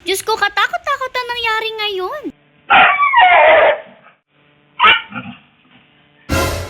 Diyos ko, katakot-takot ang nangyari ngayon.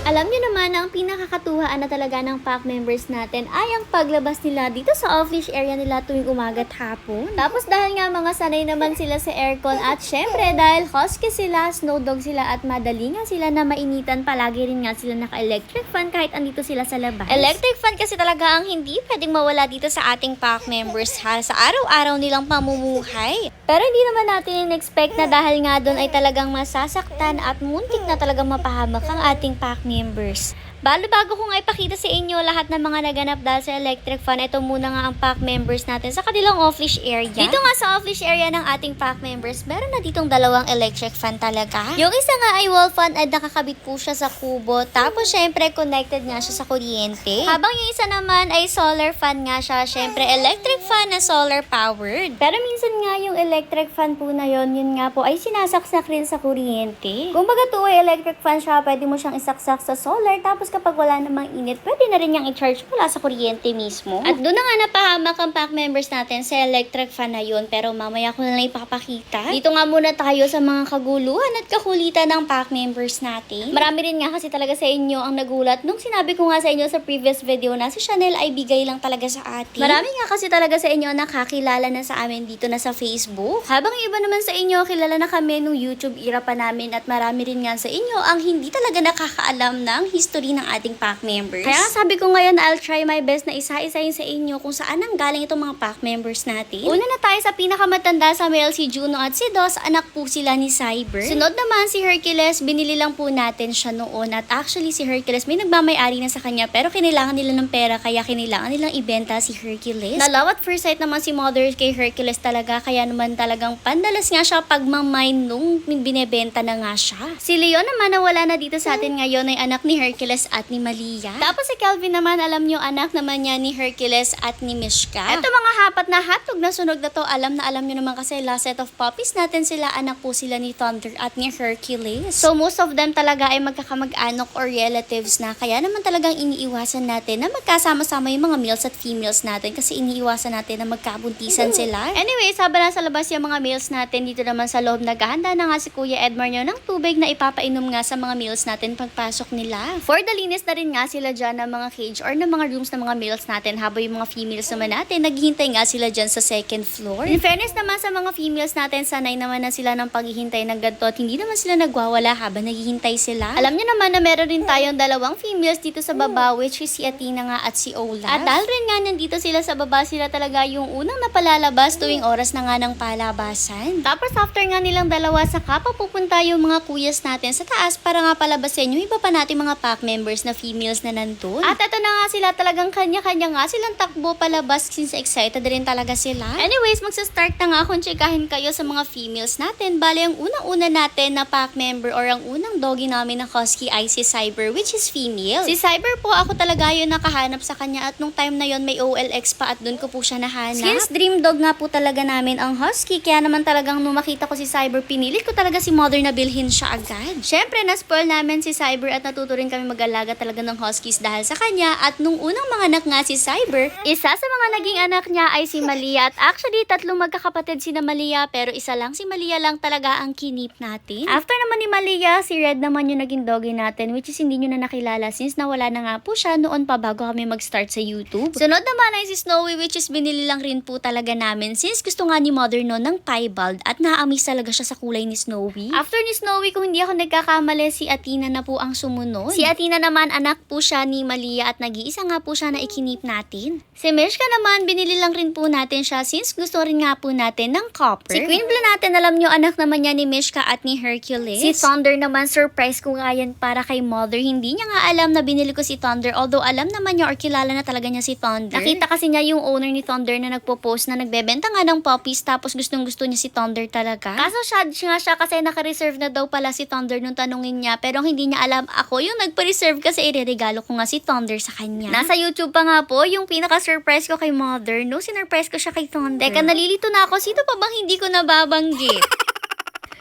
Alam niyo naman na ang pinakakatuwaan na talaga ng pack members natin ay ang paglabas nila dito sa off-leash area nila tuwing umaga at hapon. Tapos dahil nga mga sanay naman sila sa aircon at syempre dahil husky sila, snow dog sila at madali nga sila na mainitan, palagi rin nga sila naka-electric fan kahit andito sila sa labas. Electric fan kasi talaga ang hindi pwedeng mawala dito sa ating pack members ha, sa araw-araw nilang pamumuhay. Pero hindi naman natin in-expect na dahil nga doon ay talagang masasaktan at muntik na talagang mapahamak ang ating pack members. Bago ko nga ipakita sa inyo lahat ng mga naganap dahil sa electric fan, ito muna nga ang pack members natin sa kanilang off-leash area. Dito nga sa off-leash area ng ating pack members, meron na ditong dalawang electric fan talaga. Yung isa nga ay wall fan at nakakabit po siya sa kubo. Tapos syempre connected nga siya sa kuryente. Habang yung isa naman ay solar fan nga siya. Syempre electric fan na solar powered. Pero minsan nga yung electric fan po na yun nga po ay sinasaksak rin sa kuryente. Kung baga to ay electric fan siya, pwede mo siyang isaksak sa solar. Tapos kapag wala namang init, pwede na rin niyang i-charge mula sa kuryente mismo. At doon na nga napahamak ang pack members natin sa electric fan na yun. Pero mamaya ko na lang ipapakita. Dito nga muna tayo sa mga kaguluhan at kakulitan ng pack members natin. Marami rin nga kasi talaga sa inyo ang nagulat nung sinabi ko nga sa inyo sa previous video na si Chanel ay bigay lang talaga sa atin. Marami nga kasi talaga sa inyo nakakilala na sa amin dito na sa Facebook. Habang iba naman sa inyo, kilala na kami nung YouTube era pa namin at marami rin nga sa inyo ang hindi talaga nakakaalam ng history ng ating pack members. Kaya sabi ko ngayon na I'll try my best na isa-isahin sa inyo kung saan ang galing itong mga pack members natin. Una na tayo sa pinakamatanda sa male, si Juno at si Dos, anak po sila ni Cyber. Sunod naman si Hercules, binili lang po natin siya noon at actually si Hercules may nagmamay-ari na sa kanya pero kinailangan nila ng pera kaya kinailangan nilang ibenta si Hercules. Nalaw at first sight naman si mother kay Hercules talaga kaya naman talagang pandalas nga siya pagmamine nung binebenta na nga siya. Si Leon naman na wala na dito sa atin ngayon ay anak ni Hercules at ni Malia. Tapos si Kelvin naman, alam nyo, anak naman niya ni Hercules at ni Mishka. Ito mga hapat na hatog na sunog na to, alam nyo naman kasi last set of puppies natin sila, anak po sila ni Thunder at ni Hercules. So most of them talaga ay magkakamag-anak or relatives na, kaya naman talagang iniiwasan natin na magkasama-sama yung mga males at females natin kasi iniiwasan natin na magkabuntisan sila. Anyways, habang nasa labas yung mga males natin, dito naman sa loob naghahanda na nga si Kuya Edmar nyo ng tubig na ipapainom nga sa mga males natin pagpasok nila. For the linis na rin nga sila dyan ng mga cage or ng mga rooms ng mga males natin habang yung mga females naman natin naghihintay nga sila dyan sa second floor. In fairness naman sa mga females natin, sanay naman na sila ng paghihintay ng ganito at hindi naman sila nagwawala habang naghihintay sila. Alam niyo naman na meron rin tayong dalawang females dito sa baba which is si Athena nga at si Olaf. At dahil rin nga nandito sila sa baba, sila talaga yung unang napalalabas tuwing oras na nga ng palabasan. Tapos after nga nilang dalawa, saka papupunta yung mga kuyas natin sa taas para nga palabasin yung iba pa natin mga pack members na females na nandun. At ito na nga sila, talagang kanya-kanya nga silang takbo palabas since excited rin talaga sila. Anyways, magsa-start na nga kung chikahin kayo sa mga females natin. Bale, ang unang-una natin na pack member or ang unang doggy namin na husky ay si Cyber which is female. Si Cyber po, ako talaga yun nakahanap sa kanya at nung time na yun may OLX pa at dun ko po siya nahanap. Since dream dog nga po talaga namin ang husky, kaya naman talagang nung makita ko si Cyber, pinilit ko talaga si mother na bilhin siya agad. Syempre, na-spoil namin si Cyber at natuto rin kami mag-alaga talaga ng huskies dahil sa kanya at nung unang mga anak nga si Cyber, isa sa mga naging anak niya ay si Malia at actually tatlong magkakapatid si Malia pero isa lang si Malia lang talaga ang kinip natin. After naman ni Malia, si Red naman yung naging doggy natin which is hindi nyo na nakilala since nawala na nga po siya noon pa bago kami mag-start sa YouTube. Sunod naman ay si Snowy which is binili lang rin po talaga namin since gusto nga ni mother no ng piebald at naaamis talaga siya sa kulay ni Snowy. After ni Snowy, kung hindi ako nagkakamali, si Athena na po ang sumunod. Si Athena naman, anak po siya ni Malia at nag-iisa nga po siya na ikinip natin. Si Mishka naman, binili lang rin po natin siya since gusto rin nga po natin ng copper. Si Queen Blue natin, alam nyo, anak naman niya ni Mishka at ni Hercules. Si Thunder naman, surprise ko nga yan para kay mother. Hindi niya nga alam na binili ko si Thunder, although alam naman niya or kilala na talaga niya si Thunder. Nakita kasi niya yung owner ni Thunder na nagpo-post na nagbebenta nga ng puppies tapos gustong-gusto niya si Thunder talaga. Kaso siya kasi naka-reserve na daw pala si Thunder nung tanungin niya pero hindi niya alam ako yung nagpa-reserve kasi ireregalo ko nga si Thunder sa kanya. Nasa YouTube pa nga po yung pinaka-surprise ko kay mother. No, sinurprise ko siya kay Thunder. Teka, nalilito na ako. Sino pa bang hindi ko nababanggit?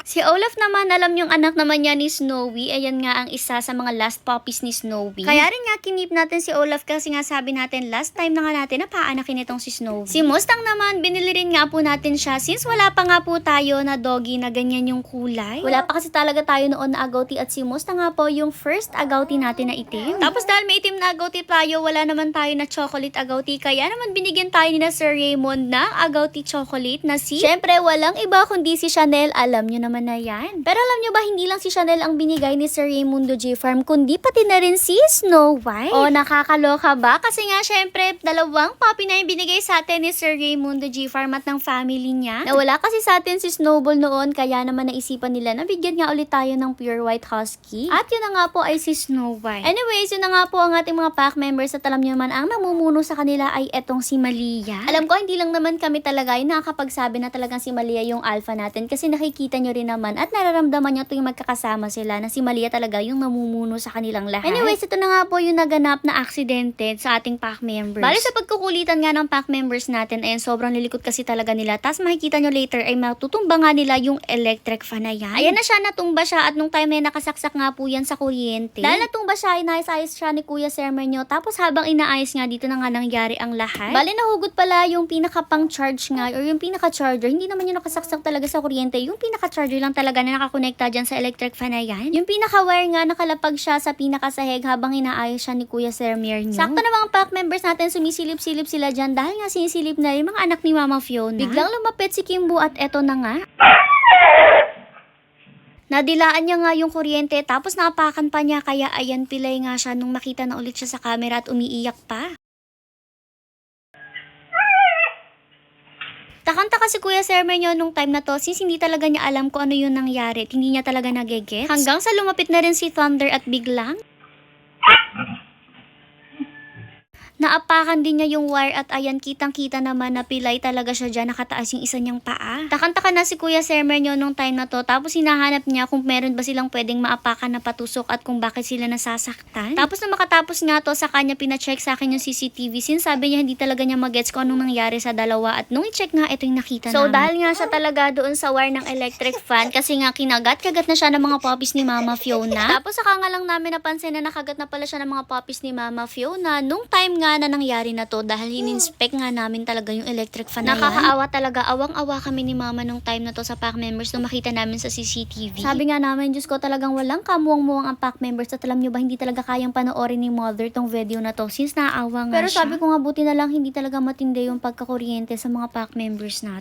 Si Olaf naman, alam yung anak naman niya ni Snowy, ayan nga ang isa sa mga last puppies ni Snowy. Kaya rin nga kinip natin si Olaf kasi nga sabi natin last time na nga natin na paanakin itong si Snowy. Si Mustang naman, binili rin nga po natin siya since wala pa nga po tayo na doggy na ganyan yung kulay. Wala pa kasi talaga tayo noon na agouti at si Mustang nga po yung first agouti natin na itim. Tapos dahil may itim na agouti tayo, wala naman tayo na chocolate agouti, kaya naman binigyan tayo ni na Sir Raymond ng agouti chocolate na si, syempre walang iba kundi si Chanel, alam nyo naman na yan. Pero alam nyo ba, hindi lang si Chanel ang binigay ni Sir Raymundo G Farm, kundi pati na rin si Snow White. O, nakakaloka ba? Kasi nga, syempre, dalawang puppy na yung binigay sa atin ni Sir Raymundo G Farm at ng family niya. Nawala kasi sa atin si Snowball noon, kaya naman naisipan nila na bigyan nga ulit tayo ng pure white husky. At yun na nga po ay si Snow White. Anyways, yun na nga po ang ating mga pack members at alam nyo naman, ang namumuno sa kanila ay etong si Malia. Alam ko, hindi lang naman kami talaga yung nakakapagsabi na talagang si Malia yung alpha natin kasi nakikita nyo rin naman at nararamdaman niya tuwing magkakasama sila na si Malia talaga yung namumuno sa kanilang lahat. Anyways, ito na nga po yung naganap na aksidente sa ating pack members. Bali sa pagkukulitan nga ng pack members natin, ayan, sobrang lilikot kasi talaga nila. Tapos makikita nyo later ay matutumba nga nila yung electric fan na yan. Ayan na siya, natumba siya at nung time na nakasaksak nga po yan sa kuryente. Dahil natumba siya, inayos-ayos siya ni Kuya Sermenyo. Tapos habang inaayos nga, dito na nga nangyari ang lahat. Bali nahugot pala yung pinaka-pang charge nga or yung pinaka-charger. Hindi naman yung nakasaksak talaga sa kuryente. Yung pinaka-charger lang talaga na nakakonekta dyan sa electric fan na yan. Yung pinaka-wire nga, nakalapag siya sa pinaka-sahig habang inaayos siya ni Kuya Sermier nyo. Sakto na mga pack members natin, sumisilip-silip sila dyan dahil nga sinisilip na rin mga anak ni Mama Fiona. Biglang lumapit si Kimbo at eto na nga. Nadilaan niya nga yung kuryente tapos napakan pa niya kaya ayan pilay nga siya nung makita na ulit siya sa camera at umiiyak pa. Takang-taka si Kuya Sermenyo nung time na to since hindi talaga niya alam kung ano yung nangyari at hindi niya talaga nagegets. Hanggang sa lumapit na rin si Thunder at biglang naapakan din niya yung wire at ayan kitang-kita naman na pilay talaga siya dyan, nakataas yung isa niyang paa. Takang-taka na si Kuya Sermenyo nung time na to tapos hinahanap niya kung meron ba silang pwedeng maapakan na patusok at kung bakit sila nasasaktan. Tapos na makatapos nga to, sa kanya pina-check sa akin yung CCTV since sabi niya hindi talaga niya magets kung anong nangyari sa dalawa at nung i-check nga ito yung nakita namin. So dahil nga siya talaga doon sa wire ng electric fan kasi nga kinagat-kagat na siya ng mga puppies ni Mama Fiona. Tapos saka nga lang namin napansin na nakagat na pala siya ng mga puppies ni Mama Fiona nung time nga na nangyari na to dahil hininspect nga namin talaga yung electric fan na yan. Nakakaawa talaga, awang-awa kami ni Mama nung time na to sa pack members nung makita namin sa CCTV. Sabi nga namin, Diyos ko, talagang walang kamuwang-muwang ang pack members at alam nyo ba, hindi talaga kayang panoorin ni Mother tong video na to since naawa nga. Pero siya, sabi ko nga buti na lang hindi talaga matindi yung pagkakuryente sa mga pack members natin.